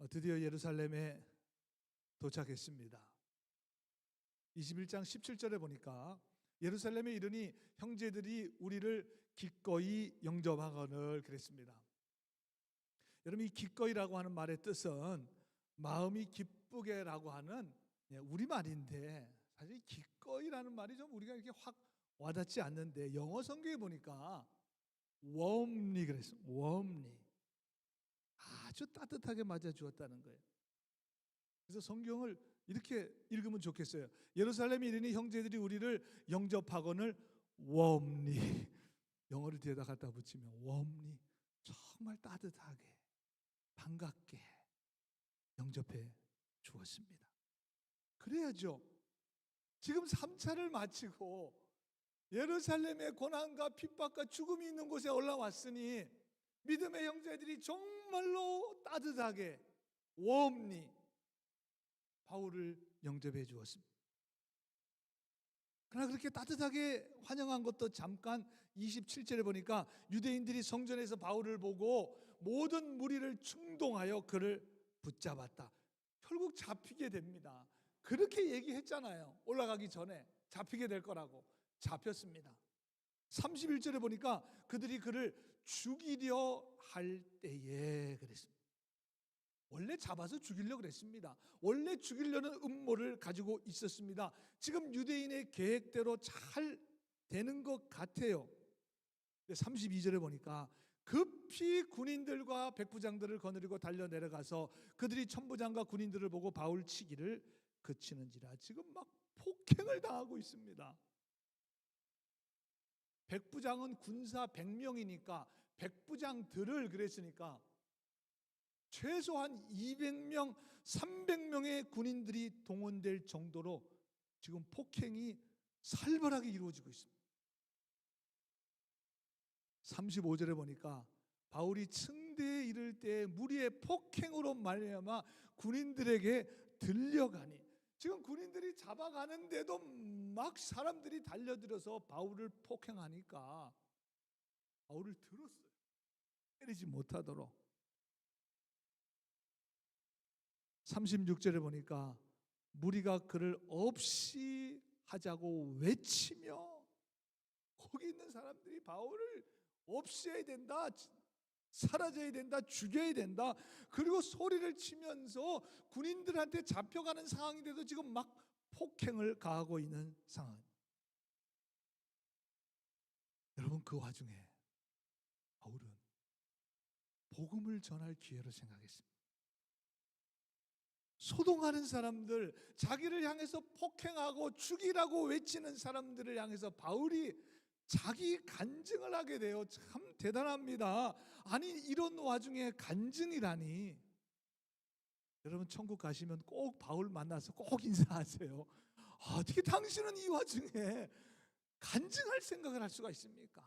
드디어 예루살렘에 도착했습니다. 21장 17절에 보니까 예루살렘에 이르니 형제들이 우리를 기꺼이 영접하거늘 그랬습니다. 여러분, 이 기꺼이라고 하는 말의 뜻은 마음이 기쁘게라고 하는 우리말인데, 사실 기꺼이라는 말이 좀 우리가 이렇게 확 와닿지 않는데, 영어 성경에 보니까 warmly 그랬어요. warmly. 아주 따뜻하게 맞아 주었다는 거예요. 그래서 성경을 이렇게 읽으면 좋겠어요. 예루살렘에 이르니 형제들이 우리를 영접하거늘 warmly. 영어를 뒤에다 갖다 붙이면 warmly. 정말 따뜻하게 반갑게 영접해 주었습니다. 그래야죠. 지금 3차를 마치고 예루살렘의 고난과 핍박과 죽음이 있는 곳에 올라왔으니 믿음의 형제들이 정말로 따뜻하게 warmly 바울을 영접해 주었습니다. 그러나 그렇게 따뜻하게 환영한 것도 잠깐 27절에 보니까 유대인들이 성전에서 바울을 보고 모든 무리를 충동하여 그를 붙잡았다. 결국 잡히게 됩니다. 그렇게 얘기했잖아요. 올라가기 전에 잡히게 될 거라고. 잡혔습니다. 31절에 보니까 그들이 그를 죽이려 할 때에 그랬습니다. 원래 잡아서 죽이려고 그랬습니다. 원래 죽이려는 음모를 가지고 있었습니다. 지금 유대인의 계획대로 잘 되는 것 같아요. 32절에 보니까 급히 군인들과 백부장들을 거느리고 달려 내려가서 그들이 천부장과 군인들을 보고 바울 치기를 그치는지라. 지금 막 폭행을 당하고 있습니다. 백부장은 군사 100명이니까 백부장들을 그랬으니까 최소한 200명, 300명의 군인들이 동원될 정도로 지금 폭행이 살벌하게 이루어지고 있습니다. 35절에 보니까 바울이 층대에 이를 때 무리의 폭행으로 말미암아 군인들에게 들려가니, 지금 군인들이 잡아가는데도 막 사람들이 달려들어서 바울을 폭행하니까 바울을 들었어요. 때리지 못하도록. 36절에 보니까 무리가 그를 없이 하자고 외치며, 거기 있는 사람들이 바울을 없애야 된다, 사라져야 된다, 죽여야 된다, 그리고 소리를 치면서 군인들한테 잡혀가는 상황인데도 지금 막 폭행을 가하고 있는 상황입니다. 여러분, 그 와중에 바울은 복음을 전할 기회로 생각했습니다. 소동하는 사람들, 자기를 향해서 폭행하고 죽이라고 외치는 사람들을 향해서 바울이 자기 간증을 하게 돼요. 참 대단합니다. 아니, 이런 와중에 간증이라니. 여러분, 천국 가시면 꼭 바울 만나서 꼭 인사하세요. 어떻게 당신은 이 와중에 간증할 생각을 할 수가 있습니까?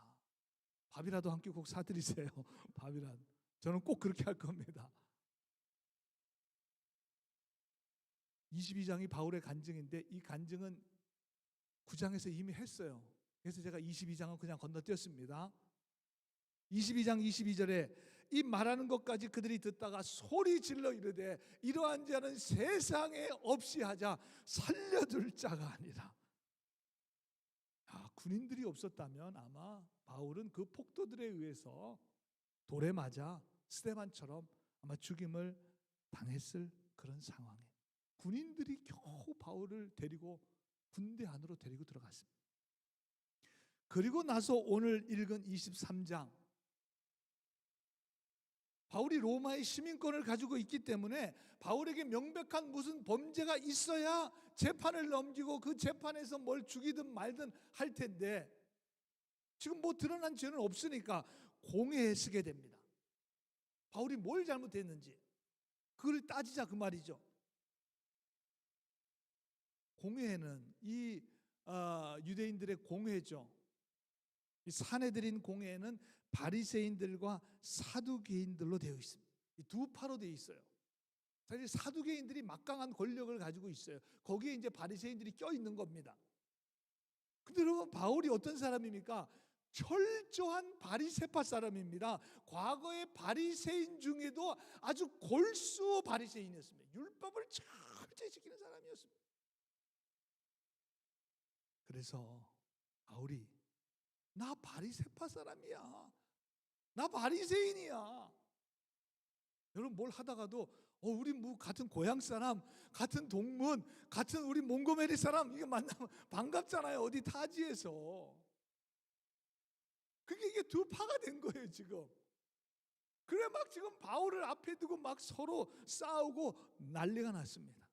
밥이라도 한 끼 꼭 사드리세요. 밥이라도. 저는 꼭 그렇게 할 겁니다. 22장이 바울의 간증인데 이 간증은 9장에서 이미 했어요. 그래서 제가 22장은 그냥 건너뛰었습니다. 22장 22절에 이 말하는 것까지 그들이 듣다가 소리 질러 이르되 이러한 자는 세상에 없이 하자, 살려둘 자가 아니라. 군인들이 없었다면 아마 바울은 그 폭도들에 의해서 돌에 맞아 스데반처럼 아마 죽임을 당했을 그런 상황에 군인들이 겨우 바울을 데리고 군대 안으로 데리고 들어갔습니다. 그리고 나서 오늘 읽은 23장, 바울이 로마의 시민권을 가지고 있기 때문에 바울에게 명백한 무슨 범죄가 있어야 재판을 넘기고 그 재판에서 뭘 죽이든 말든 할 텐데, 지금 뭐 드러난 죄는 없으니까 공회에 서게 됩니다. 바울이 뭘 잘못했는지 그걸 따지자 그 말이죠. 공회는 이 유대인들의 공회죠. 이 사내들인 공회는 바리새인들과 사두개인들로 되어 있습니다. 이 두 파로 되어 있어요. 사실 사두개인들이 막강한 권력을 가지고 있어요. 거기에 이제 바리새인들이 껴 있는 겁니다. 근데 여러분, 바울이 어떤 사람입니까? 철저한 바리새파 사람입니다. 과거의 바리새인 중에도 아주 골수 바리새인이었습니다. 율법을 철저히 지키는 사람이었습니다. 그래서 바울이 나 바리새파 사람이야, 나 바리새인이야. 여러분 뭘 하다가도 우리 뭐 같은 고향 사람, 같은 동문, 같은 우리 몽고메리 사람 이게 만나면 반갑잖아요. 어디 타지에서. 그게 이게 두 파가 된 거예요 지금. 그래 막 지금 바울을 앞에 두고 막 서로 싸우고 난리가 났습니다.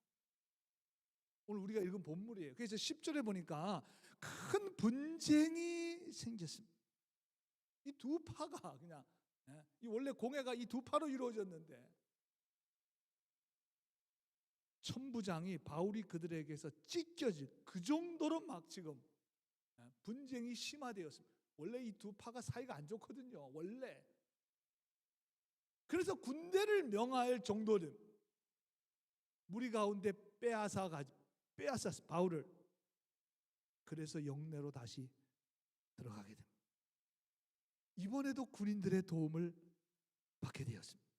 오늘 우리가 읽은 본문이에요. 그래서 10절에 보니까 큰 분쟁이 생겼습니다. 이 두 파가 그냥 이 원래 공회가 이 두 파로 이루어졌는데 천부장이 바울이 그들에게서 찢겨질 그 정도로 막 지금 분쟁이 심화되었습니다. 원래 이 두 파가 사이가 안 좋거든요. 원래. 그래서 군대를 명할 정도는 무리 가운데 빼앗아 바울을. 그래서 영내로 다시 들어가게 됩니다. 이번에도 군인들의 도움을 받게 되었습니다.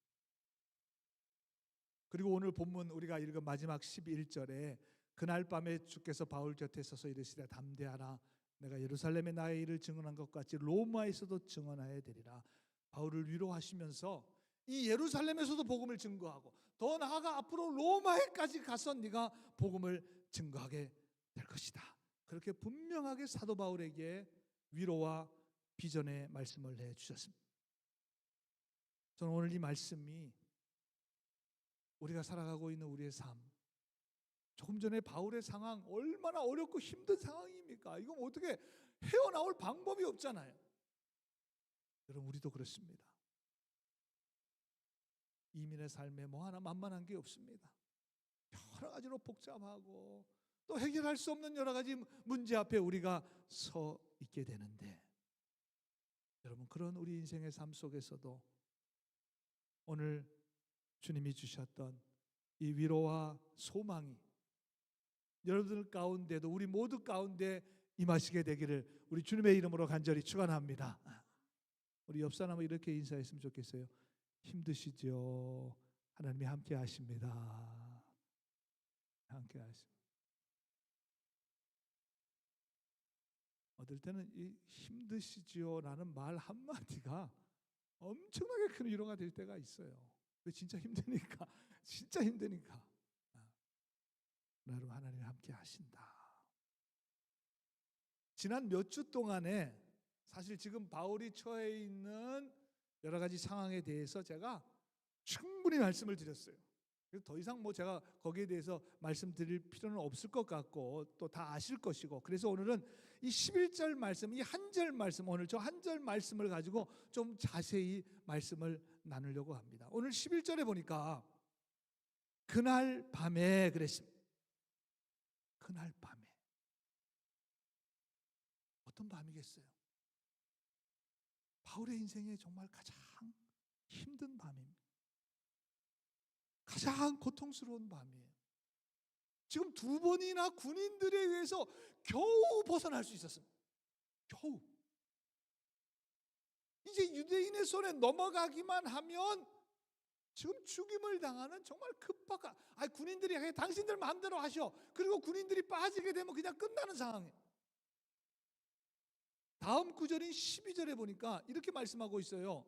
그리고 오늘 본문 우리가 읽은 마지막 11절에 그날 밤에 주께서 바울 곁에 서서 이르시되 담대하라 내가 예루살렘에 나의 일을 증언한 것 같이 로마에서도 증언하여야 되리라. 바울을 위로하시면서 이 예루살렘에서도 복음을 증거하고 더 나아가 앞으로 로마에까지 가서 네가 복음을 증거하게 될 것이다. 그렇게 분명하게 사도 바울에게 위로와 비전의 말씀을 해주셨습니다. 저는 오늘 이 말씀이 우리가 살아가고 있는 우리의 삶, 조금 전에 바울의 상황 얼마나 어렵고 힘든 상황입니까? 이건 어떻게 헤어나올 방법이 없잖아요. 여러분 우리도 그렇습니다. 이민의 삶에 뭐 하나 만만한 게 없습니다. 여러 가지로 복잡하고 또 해결할 수 없는 여러 가지 문제 앞에 우리가 서 있게 되는데 여러분 그런 우리 인생의 삶 속에서도 오늘 주님이 주셨던 이 위로와 소망이 여러분들 가운데도 우리 모두 가운데 임하시게 되기를 우리 주님의 이름으로 간절히 축원합니다. 우리 옆 사람은 이렇게 인사했으면 좋겠어요. 힘드시죠? 하나님이 함께 하십니다. 함께 하십니다. 어떨 때는 이 힘드시지요라는 말 한마디가 엄청나게 큰 위로가 될 때가 있어요. 왜 진짜 힘드니까 진짜 힘드니까 여러분 하나님이 함께 하신다. 지난 몇 주 동안에 사실 지금 바울이 처해 있는 여러 가지 상황에 대해서 제가 충분히 말씀을 드렸어요. 그래서 더 이상 뭐 제가 거기에 대해서 말씀드릴 필요는 없을 것 같고 또 다 아실 것이고 그래서 오늘은 이 11절 말씀, 이 한 절 말씀 오늘 저 한 절 말씀을 가지고 좀 자세히 말씀을 나누려고 합니다. 오늘 11절에 보니까 그날 밤에 그랬습니다. 그날 밤에 어떤 밤이겠어요? 바울의 인생에 정말 가장 힘든 밤입니다. 가장 고통스러운 밤이에요. 지금 두 번이나 군인들에 의해서 겨우 벗어날 수 있었습니다. 겨우. 이제 유대인의 손에 넘어가기만 하면 지금 죽임을 당하는 정말 급박한 군인들이 당신들 마음대로 하셔. 그리고 군인들이 빠지게 되면 그냥 끝나는 상황이에요. 다음 구절인 12절에 보니까 이렇게 말씀하고 있어요.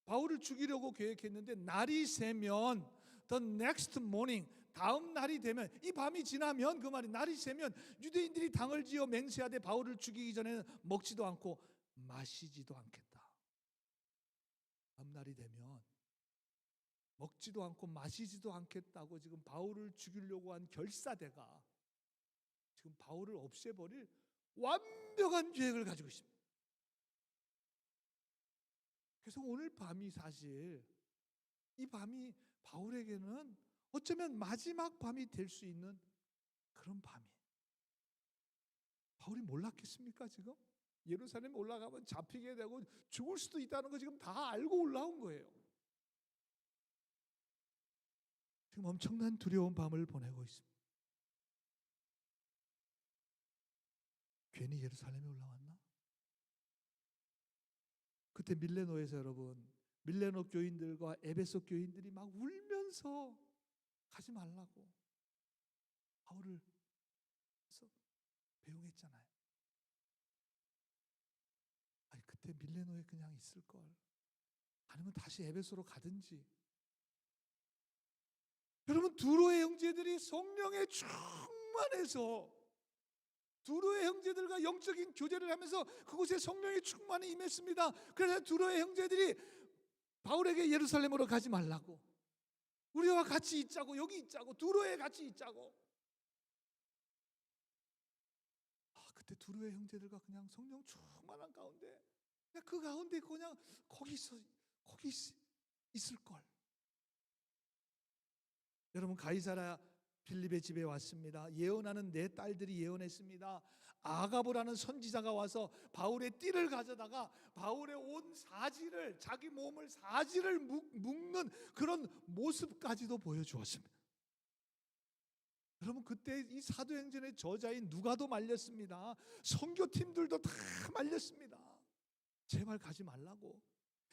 바울을 죽이려고 계획했는데 날이 새면 the next morning 다음 날이 되면 이 밤이 지나면 그 말이 날이 새면 유대인들이 당을 지어 맹세하되 바울을 죽이기 전에는 먹지도 않고 마시지도 않겠다. 다음 날이 되면 먹지도 않고 마시지도 않겠다고 지금 바울을 죽이려고 한 결사대가 지금 바울을 없애버릴 완벽한 계획을 가지고 있습니다. 그래서 오늘 밤이 사실 이 밤이 바울에게는 어쩌면 마지막 밤이 될 수 있는 그런 밤이에요. 바울이 몰랐겠습니까 지금? 예루살렘에 올라가면 잡히게 되고 죽을 수도 있다는 거 지금 다 알고 올라온 거예요. 지금 엄청난 두려운 밤을 보내고 있습니다. 괜히 예루살렘에 올라왔나? 그때 밀레노에서 여러분, 밀레노 교인들과 에베소 교인들이 막 울면서 가지 말라고 바울을 배웅했잖아요. 아니 그때 밀레노에 그냥 있을 걸. 아니면 다시 에베소로 가든지. 여러분 두로의 형제들이 성령에 충만해서 두로의 형제들과 영적인 교제를 하면서 그곳에 성령의 충만이 임했습니다. 그래서 두로의 형제들이 바울에게 예루살렘으로 가지 말라고, 우리와 같이 있자고, 여기 있자고, 두로에 같이 있자고. 그때 두로의 형제들과 그냥 성령 충만한 가운데 그냥 그 가운데 그냥 거기 있을 걸. 여러분 가이사랴 빌립의 집에 왔습니다. 예언하는 네 딸들이 예언했습니다. 아가보라는 선지자가 와서 바울의 띠를 가져다가 바울의 온 사지를, 자기 몸을 사지를 묶는 그런 모습까지도 보여주었습니다. 여러분 그때 이 사도행전의 저자인 누가도 말렸습니다. 선교팀들도 다 말렸습니다. 제발 가지 말라고,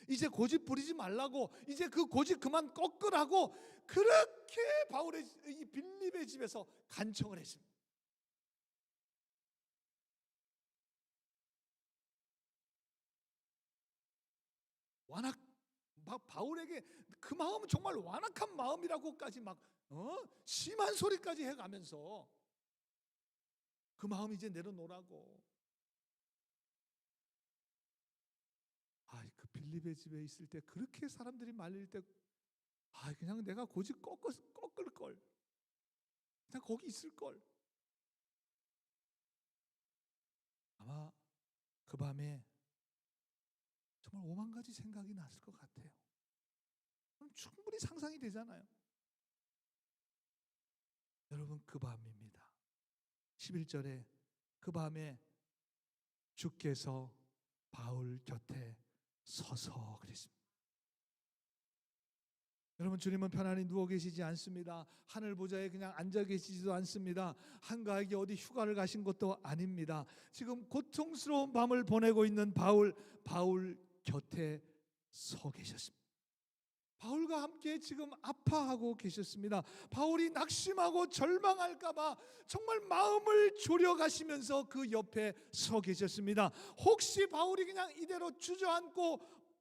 이제 고집 부리지 말라고, 이제 그 고집 그만 꺾으라고 그렇게 바울의 이 빌립의 집에서 간청을 했습니다. 막 바울에게 그 마음은 정말 완악한 마음이라고까지 막 심한 소리까지 해가면서 그 마음 이제 내려놓으라고. 그 빌립의 집에 있을 때 그렇게 사람들이 말릴 때 그냥 내가 고집 꺾을 걸, 그냥 거기 있을 걸. 아마 그 밤에 정말 5만 가지 생각이 났을 것 같아요. 충분히 상상이 되잖아요. 여러분 그 밤입니다. 11절에 그 밤에 주께서 바울 곁에 서서 그랬습니다. 여러분 주님은 편안히 누워 계시지 않습니다. 하늘 보좌에 그냥 앉아 계시지도 않습니다. 한가하게 어디 휴가를 가신 것도 아닙니다. 지금 고통스러운 밤을 보내고 있는 바울 곁에 서 계셨습니다. 바울과 함께 지금 아파하고 계셨습니다. 바울이 낙심하고 절망할까봐 정말 마음을 졸여가시면서 그 옆에 서 계셨습니다. 혹시 바울이 그냥 이대로 주저앉고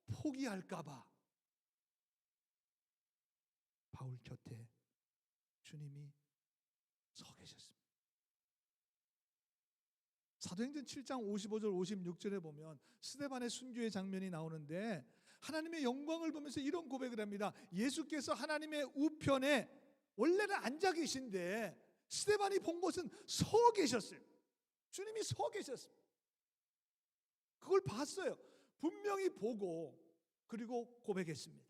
포기할까봐 바울 곁에 주님이 서 계셨습니다. 사도행전 7장 55절 56절에 보면 스데반의 순교의 장면이 나오는데 하나님의 영광을 보면서 이런 고백을 합니다. 예수께서 하나님의 우편에 원래는 앉아 계신데 스데반이 본 것은 서 계셨어요. 주님이 서 계셨습니다. 그걸 봤어요. 분명히 보고 그리고 고백했습니다.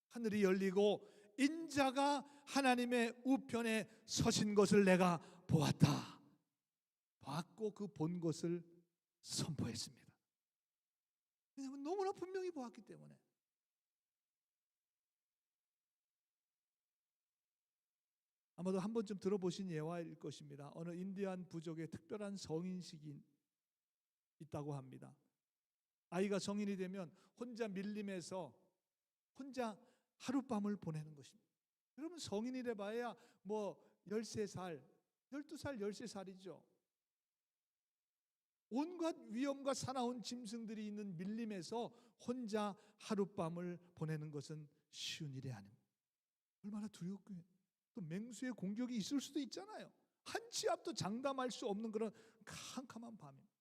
하늘이 열리고 인자가 하나님의 우편에 서신 것을 내가 보았다. 봤고 그 본 것을 선포했습니다. 왜냐하면 너무나 분명히 보았기 때문에. 아마도 한 번쯤 들어보신 예화일 것입니다. 어느 인디안 부족의 특별한 성인식이 있다고 합니다. 아이가 성인이 되면 혼자 밀림에서 혼자 하룻밤을 보내는 것입니다. 여러분 성인이래 봐야 뭐 13살, 12살, 13살이죠. 온갖 위험과 사나운 짐승들이 있는 밀림에서 혼자 하룻밤을 보내는 것은 쉬운 일이 아닙니다. 얼마나 두렵고 또 맹수의 공격이 있을 수도 있잖아요. 한 치 앞도 장담할 수 없는 그런 캄캄한 밤입니다.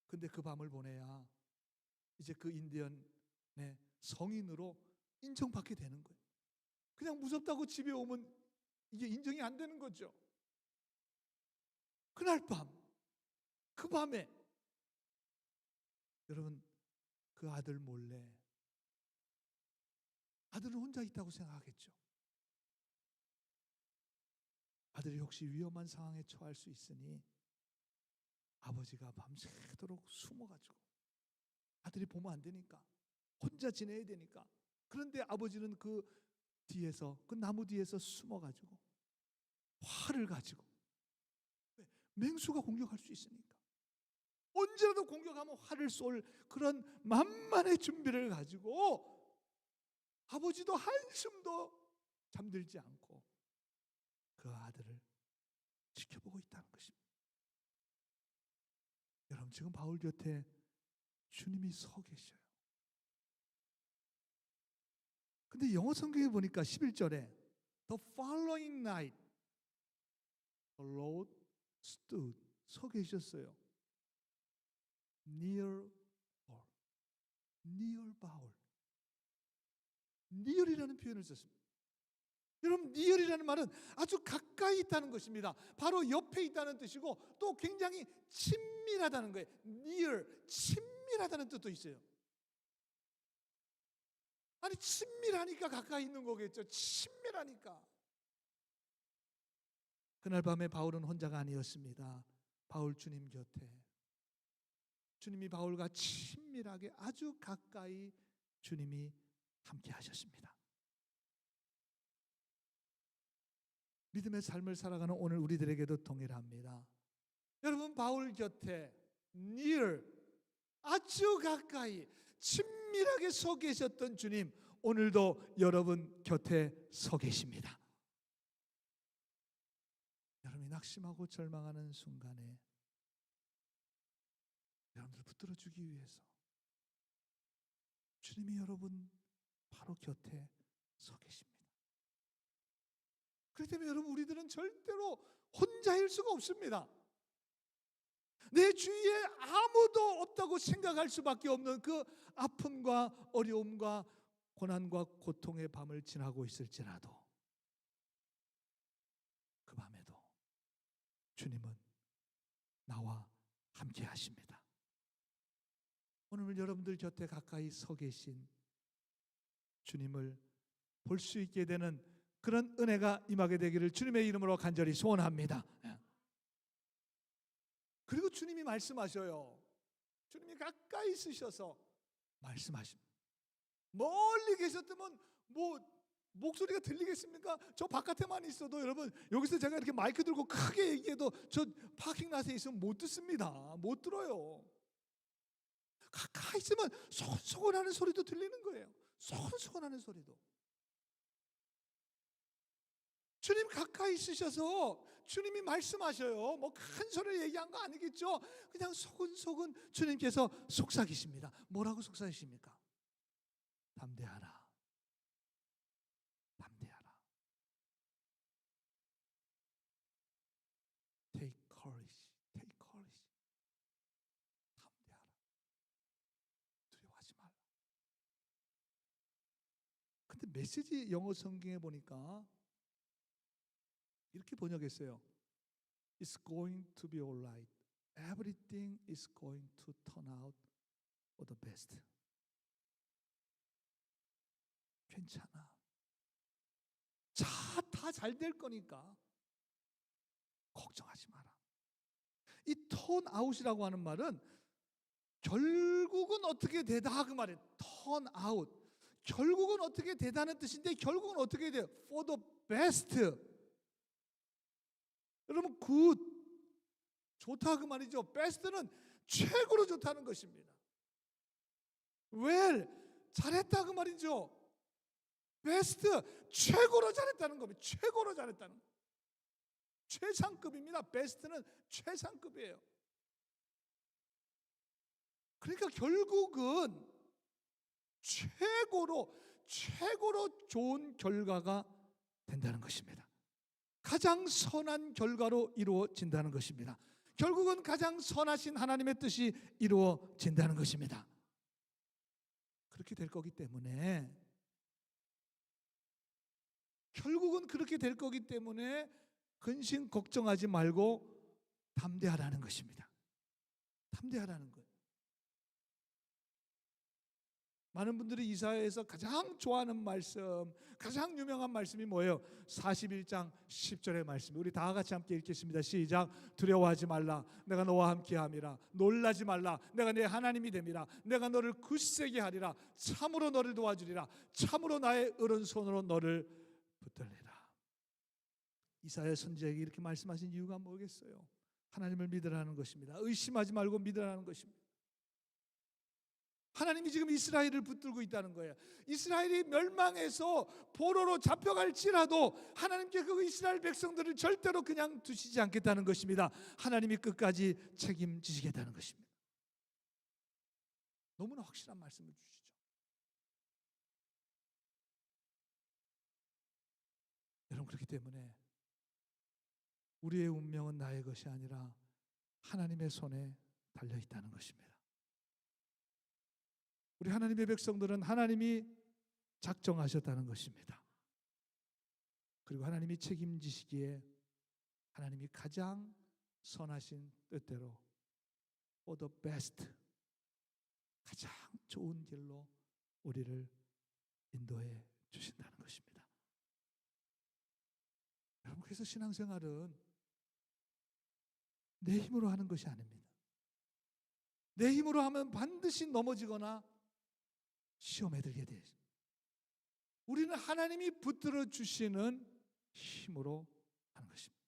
근데 그 밤을 보내야 이제 그 인디언의 성인으로 인정받게 되는 거예요. 그냥 무섭다고 집에 오면 이게 인정이 안 되는 거죠. 그날 밤, 그 밤에 여러분 그 아들 몰래, 아들은 혼자 있다고 생각하겠죠. 아들이 혹시 위험한 상황에 처할 수 있으니 아버지가 밤새도록 숨어가지고, 아들이 보면 안 되니까 혼자 지내야 되니까. 그런데 아버지는 그 뒤에서, 그 나무 뒤에서 숨어가지고 활을 가지고, 맹수가 공격할 수 있으니까 언제라도 공격하면 화를 쏠 그런 만만의 준비를 가지고 아버지도 한숨도 잠들지 않고 그 아들을 지켜보고 있다는 것입니다. 여러분, 지금 바울 곁에 주님이 서 계셔요. 근데 영어 성경에 보니까 11절에 The following night the Lord stood, 서 계셨어요. Near Paul, near Paul, near이라는 표현을 썼습니다. 여러분, near이라는 말은 아주 가까이 있다는 것입니다. 바로 옆에 있다는 뜻이고 또 굉장히 친밀하다는 거예요. near, 친밀하다는 뜻도 있어요. 아니, 친밀하니까 가까이 있는 거겠죠. 친밀하니까. 그날 밤에 바울은 혼자가 아니었습니다. 바울 주님 곁에 주님이 바울과 친밀하게 아주 가까이 주님이 함께 하셨습니다. 믿음의 삶을 살아가는 오늘 우리들에게도 동일합니다. 여러분, 바울 곁에 near, 아주 가까이 친밀하게 서 계셨던 주님, 오늘도 여러분 곁에 서 계십니다. 여러분이 낙심하고 절망하는 순간에 여러분들을 붙들어주기 위해서 주님이 여러분 바로 곁에 서 계십니다. 그렇기 때문에 여러분, 우리들은 절대로 혼자일 수가 없습니다. 내 주위에 아무도 없다고 생각할 수밖에 없는 그 아픔과 어려움과 고난과 고통의 밤을 지나고 있을지라도 그 밤에도 주님은 나와 함께 하십니다. 오늘 여러분들 곁에 가까이 서 계신 주님을 볼 수 있게 되는 그런 은혜가 임하게 되기를 주님의 이름으로 간절히 소원합니다. 그리고 주님이 말씀하셔요. 주님이 가까이 있으셔서 말씀하십니다. 멀리 계셨다면 목소리가 들리겠습니까? 저 바깥에만 있어도 여러분, 여기서 제가 이렇게 마이크 들고 크게 얘기해도 저 파킹랏에 있으면 못 듣습니다. 못 들어요. 가까이 있으면 소곤소곤하는 소리도 들리는 거예요. 소곤소곤하는 소리도. 주님 가까이 있으셔서 주님이 말씀하셔요. 뭐 큰 소리를 얘기한 거 아니겠죠? 그냥 소근소근 주님께서 속삭이십니다. 뭐라고 속삭이십니까? 담대하라. 담대하라. Take courage. Take courage. 담대하라. 두려워하지 말라. 근데 메시지 영어 성경에 보니까 이렇게 번역했어요. It's going to be all right. Everything is going to turn out for the best. 괜찮아. 다 잘 될 거니까 걱정하지 마라. 이 turn out이라고 하는 말은 결국은 어떻게 되다 그 말이에요. turn out. 결국은 어떻게 되다는 뜻인데 결국은 어떻게 돼요? For the best. 여러분, 굿, 좋다 그 말이죠. 베스트는 최고로 좋다는 것입니다. 웰, 잘했다 그 말이죠. 베스트, 최고로 잘했다는 겁니다. 최고로 잘했다는 거. 최상급입니다. 베스트는 최상급이에요. 그러니까 결국은 최고로 좋은 결과가 된다는 것입니다. 가장 선한 결과로 이루어진다는 것입니다. 결국은 가장 선하신 하나님의 뜻이 이루어진다는 것입니다. 그렇게 될 거기 때문에 결국은 그렇게 될 거기 때문에 근심 걱정하지 말고 담대하라는 것입니다. 담대하라는 거예요. 많은 분들이 이사야에서 가장 좋아하는 말씀, 가장 유명한 말씀이 뭐예요? 41장 10절의 말씀. 우리 다 같이 함께 읽겠습니다. 시작. 두려워하지 말라. 내가 너와 함께함이라. 놀라지 말라. 내가 네 하나님이 됨이라. 내가 너를 굳세게 하리라. 참으로 너를 도와주리라. 참으로 나의 오른손으로 너를 붙들리라. 이사야 선지자에게 이렇게 말씀하신 이유가 뭐겠어요? 하나님을 믿으라는 것입니다. 의심하지 말고 믿으라는 것입니다. 하나님이 지금 이스라엘을 붙들고 있다는 거예요. 이스라엘이 멸망해서 포로로 잡혀갈지라도 하나님께 그 이스라엘 백성들을 절대로 그냥 두시지 않겠다는 것입니다. 하나님이 끝까지 책임지시겠다는 것입니다. 너무나 확실한 말씀을 주시죠. 여러분, 그렇기 때문에 우리의 운명은 나의 것이 아니라 하나님의 손에 달려 있다는 것입니다. 우리 하나님의 백성들은 하나님이 작정하셨다는 것입니다. 그리고 하나님이 책임지시기에 하나님이 가장 선하신 뜻대로 for the best, 가장 좋은 길로 우리를 인도해 주신다는 것입니다. 여러분, 그래서 신앙생활은 내 힘으로 하는 것이 아닙니다. 내 힘으로 하면 반드시 넘어지거나 시험에 들게 돼요. 우리는 하나님이 붙들어 주시는 힘으로 하는 것입니다.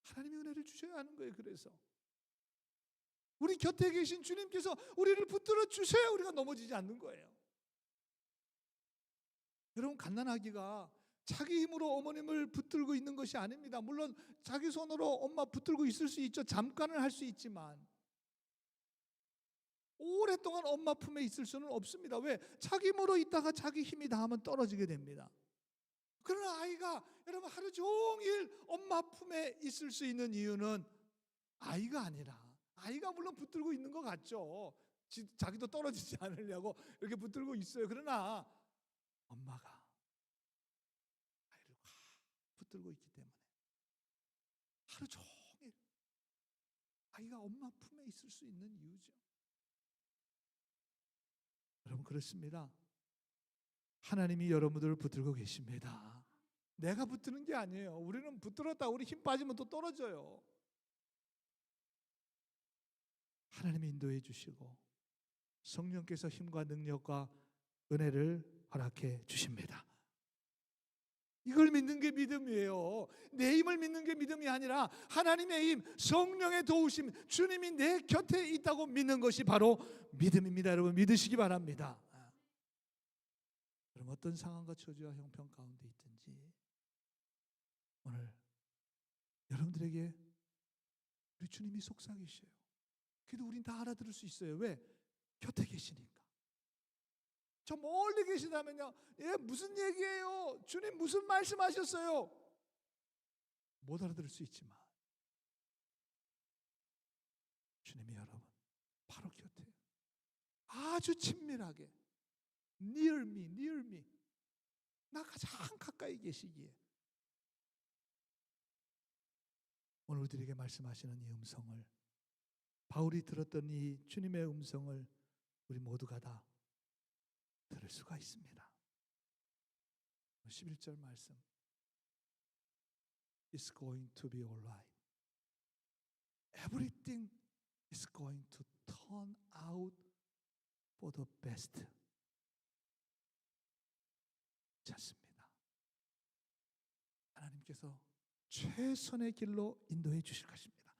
하나님이 은혜를 주셔야 하는 거예요. 그래서 우리 곁에 계신 주님께서 우리를 붙들어 주셔야 우리가 넘어지지 않는 거예요. 여러분, 갓난아기가 자기 힘으로 어머님을 붙들고 있는 것이 아닙니다. 물론 자기 손으로 엄마 붙들고 있을 수 있죠. 잠깐은 할 수 있지만 오랫동안 엄마 품에 있을 수는 없습니다. 왜? 자기 힘으로 있다가 자기 힘이 다하면 떨어지게 됩니다. 그러나 아이가, 여러분, 하루 종일 엄마 품에 있을 수 있는 이유는 아이가 아니라, 아이가 물론 붙들고 있는 것 같죠. 자기도 떨어지지 않으려고 이렇게 붙들고 있어요. 그러나 엄마가 아이를 확 붙들고 있기 때문에 하루 종일 아이가 엄마 품에 있을 수 있는 이유죠. 여러분, 그렇습니다. 하나님이 여러분들을 붙들고 계십니다. 내가 붙드는 게 아니에요. 우리는 붙들었다 우리 힘 빠지면 또 떨어져요. 하나님이 인도해 주시고 성령께서 힘과 능력과 은혜를 허락해 주십니다. 이걸 믿는 게 믿음이에요. 내 힘을 믿는 게 믿음이 아니라 하나님의 힘, 성령의 도우심, 주님이 내 곁에 있다고 믿는 것이 바로 믿음입니다. 여러분, 믿으시기 바랍니다. 그럼 어떤 상황과 처지와 형편 가운데 있든지 오늘 여러분들에게 우리 주님이 속삭이셔요. 그래도 우린 다 알아들을 수 있어요. 왜? 곁에 계시니까. 저 멀리 계시다면요, 무슨 얘기예요? 주님 무슨 말씀하셨어요? 못 알아들을 수 있지만 주님이 여러분 바로 곁에 아주 친밀하게 near me 나 가장 가까이 계시기에 오늘 우리에게 말씀하시는 이 음성을, 바울이 들었던 이 주님의 음성을 우리 모두가 다 들을 수가 있습니다. 11절 말씀, It's going to be alright. Everything is going to turn out for the best. 찾습니다. 하나님께서 최선의 길로 인도해 주실 것입니다.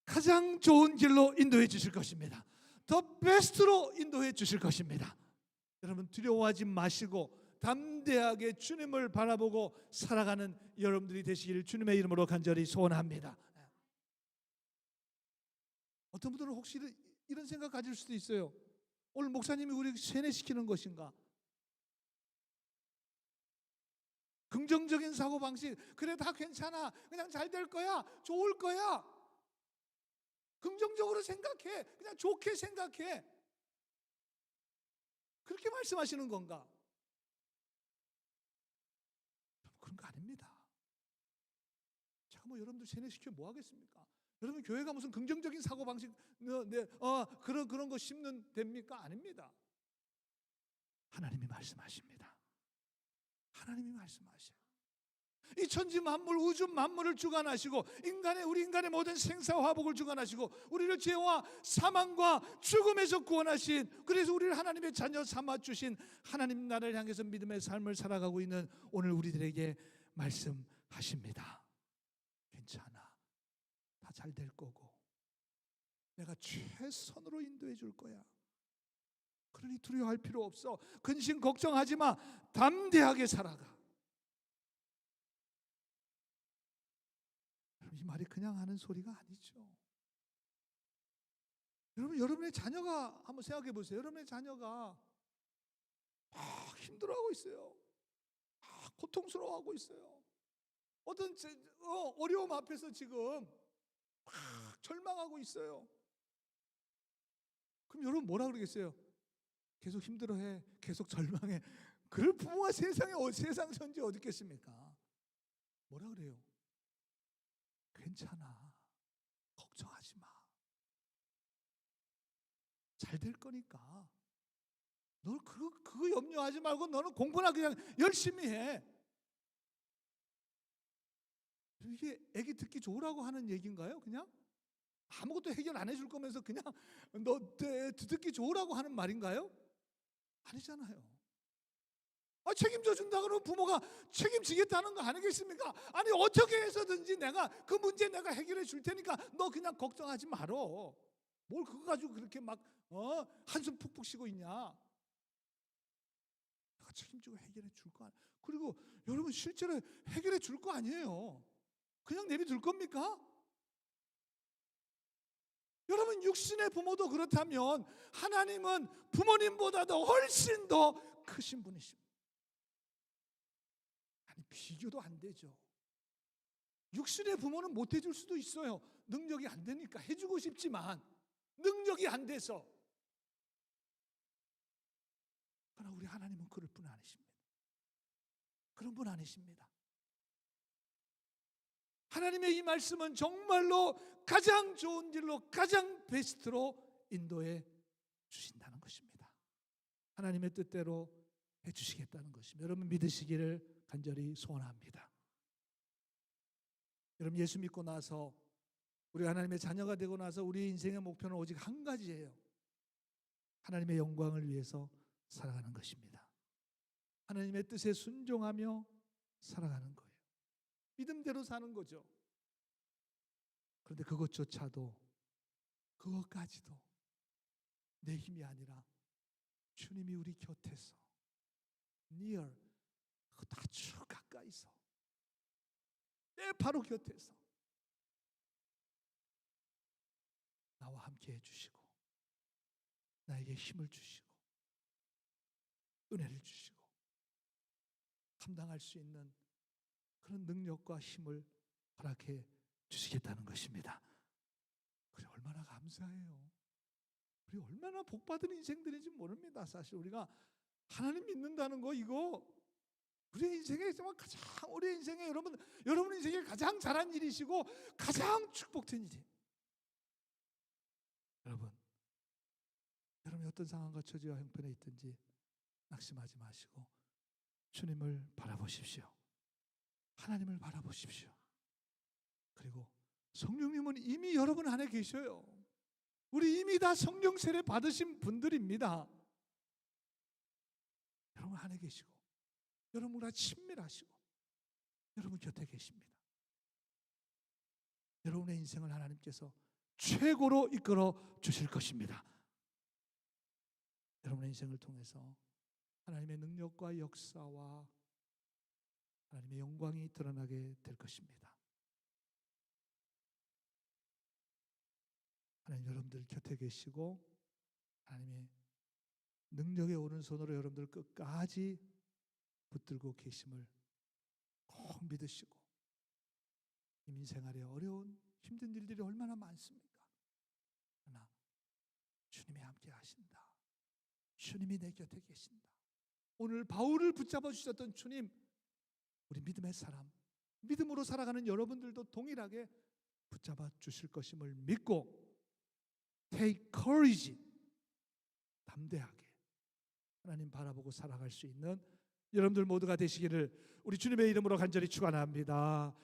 가장 좋은 길로 인도해 주실 것입니다. 더 베스트로 인도해 주실 것입니다. 여러분, 두려워하지 마시고 담대하게 주님을 바라보고 살아가는 여러분들이 되시기를 주님의 이름으로 간절히 소원합니다. 어떤 분들은 혹시 이런 생각 가질 수도 있어요. 오늘 목사님이 우리 세뇌시키는 것인가? 긍정적인 사고방식, 그래 다 괜찮아, 그냥 잘 될 거야, 좋을 거야, 긍정적으로 생각해, 그냥 좋게 생각해, 그렇게 말씀하시는 건가? 그런 거 아닙니다. 제가 뭐 여러분들 세뇌시켜 뭐 하겠습니까? 여러분 교회가 무슨 긍정적인 사고방식 그런 거 심는 됩니까? 아닙니다. 하나님이 말씀하십니다. 하나님이 말씀하셔요. 이 천지 만물, 우주 만물을 주관하시고 우리 인간의 모든 생사화복을 주관하시고 우리를 죄와 사망과 죽음에서 구원하신, 그래서 우리를 하나님의 자녀 삼아주신 하나님 나라를 향해서 믿음의 삶을 살아가고 있는 오늘 우리들에게 말씀하십니다. 괜찮아, 다 잘 될 거고 내가 최선으로 인도해 줄 거야. 그러니 두려워할 필요 없어. 근심 걱정하지 마. 담대하게 살아가. 이 말이 그냥 하는 소리가 아니죠. 여러분의 자녀가 한번 생각해 보세요. 여러분의 자녀가 힘들어하고 있어요. 고통스러워하고 있어요. 어떤 어려움 앞에서 지금 절망하고 있어요. 그럼 여러분 뭐라 그러겠어요? 계속 힘들어해. 계속 절망해. 그럴 부모가 세상 전지 어디 있겠습니까? 뭐라 그래요? 괜찮아. 걱정하지 마. 잘 될 거니까. 너 그거 염려하지 말고 너는 공부나 그냥 열심히 해. 이게 애기 듣기 좋으라고 하는 얘기인가요? 그냥 아무것도 해결 안 해줄 거면서 그냥 너 듣기 좋으라고 하는 말인가요? 아니잖아요. 책임져 준다 그러면 부모가 책임지겠다는 거 아니겠습니까? 아니 어떻게 해서든지 그 문제 내가 해결해 줄 테니까 너 그냥 걱정하지 말어. 뭘 그거 가지고 그렇게 막 한숨 푹푹 쉬고 있냐? 내가 책임지고 해결해 줄 거 아니야. 그리고 여러분 실제로 해결해 줄 거 아니에요. 그냥 내비둘 겁니까? 여러분 육신의 부모도 그렇다면 하나님은 부모님보다도 훨씬 더 크신 분이십니다. 아니 비교도 안 되죠. 육신의 부모는 못 해줄 수도 있어요. 능력이 안 되니까 해주고 싶지만 능력이 안 돼서. 그러나 우리 하나님은 그럴 분 아니십니다. 그런 분 아니십니다. 하나님의 이 말씀은 정말로 가장 좋은 길로 가장 베스트로 인도해 주신다는 것입니다. 하나님의 뜻대로 해 주시겠다는 것입니다. 여러분 믿으시기를 간절히 소원합니다. 여러분 예수 믿고 나서 우리 하나님의 자녀가 되고 나서 우리의 인생의 목표는 오직 한 가지예요. 하나님의 영광을 위해서 살아가는 것입니다. 하나님의 뜻에 순종하며 살아가는 거예요. 믿음대로 사는 거죠. 그런데 그것까지도 내 힘이 아니라 주님이 우리 곁에서 near, 그것도 아주 가까이서 내 바로 곁에서 나와 함께 해주시고 나에게 힘을 주시고 은혜를 주시고 감당할 수 있는 그런 능력과 힘을 허락해 주시겠다는 것입니다. 그래 얼마나 감사해요. 우리 얼마나 복받은 인생들인지 모릅니다. 사실 우리가 하나님 믿는다는 거 이거 우리의 인생에 정말 우리의 인생에 여러분 인생에 가장 잘한 일이시고 가장 축복된 일이에요. 여러분 어떤 상황과 처지와 형편에 있든지 낙심하지 마시고 주님을 바라보십시오. 하나님을 바라보십시오. 그리고 성령님은 이미 여러분 안에 계셔요. 우리 이미 다 성령 세례 받으신 분들입니다. 여러분 안에 계시고 여러분과 친밀하시고 여러분 곁에 계십니다. 여러분의 인생을 하나님께서 최고로 이끌어 주실 것입니다. 여러분의 인생을 통해서 하나님의 능력과 역사와 하나님의 영광이 드러나게 될 것입니다. 하나님 여러분들 곁에 계시고 하나님의 능력의 오른손으로 여러분들 끝까지 붙들고 계심을 꼭 믿으시고 인생활에 어려운 힘든 일들이 얼마나 많습니까? 그러나 주님이 함께 하신다. 주님이 내 곁에 계신다. 오늘 바울을 붙잡아 주셨던 주님, 우리 믿음의 사람, 믿음으로 살아가는 여러분들도 동일하게 붙잡아 주실 것임을 믿고 Take courage, 담대하게 하나님 바라보고 살아갈 수 있는 여러분들 모두가 되시기를 우리 주님의 이름으로 간절히 축원합니다.